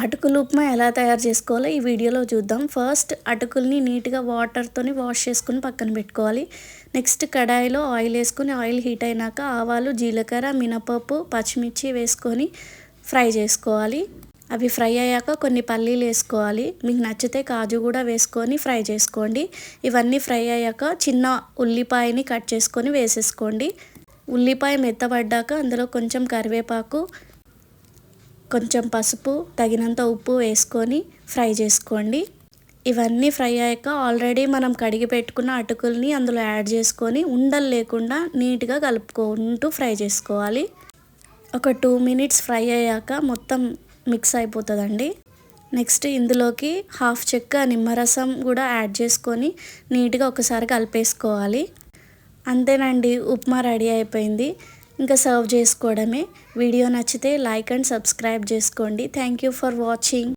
అటుకులు ఉప్మా ఎలా తయారు చేసుకోవాలో ఈ వీడియోలో చూద్దాం. ఫస్ట్ అటుకుల్ని నీట్‌గా వాటర్‌తోని వాష్ చేసుకొని పక్కన పెట్టుకోవాలి. నెక్స్ట్ కడాయిలో ఆయిల్ వేసుకొని ఆయిల్ హీట్ అయినాక ఆవాలు, జీలకర్ర, మినపప్పు, పచ్చిమిర్చి వేసుకొని ఫ్రై చేసుకోవాలి. అవి ఫ్రై అయ్యాక కొన్ని పల్లీలు వేసుకోవాలి. మీకు నచ్చితే కాజు కూడా వేసుకొని ఫ్రై చేసుకోండి. ఇవన్నీ ఫ్రై అయ్యాక చిన్న ఉల్లిపాయని కట్ చేసుకొని వేసేసుకోండి. ఉల్లిపాయ మెత్తబడ్డాక అందులో కొంచెం కరివేపాకు, కొంచెం పసుపు, తగినంత ఉప్పు వేసుకొని ఫ్రై చేసుకోండి. ఇవన్నీ ఫ్రై అయ్యాక ఆల్రెడీ మనం కడిగి పెట్టుకున్న అటుకుల్ని అందులో యాడ్ చేసుకొని ఉండలు లేకుండా నీట్‌గా కలుపుకుంటూ ఫ్రై చేసుకోవాలి. ఒక 2 మినిట్స్ ఫ్రై అయ్యాక మొత్తం మిక్స్ అయిపోతుందండి. నెక్స్ట్ ఇందులోకి హాఫ్ చెక్క నిమ్మరసం కూడా యాడ్ చేసుకొని నీట్‌గా ఒకసారి కలిపేసుకోవాలి. అంతేనండి, ఉప్మా రెడీ అయిపోయింది. ఇంకా సర్వ్ చేసుకోవడమే. వీడియో నచ్చితే లైక్ అండ్ సబ్స్క్రైబ్ చేసుకోండి. Thank you for watching.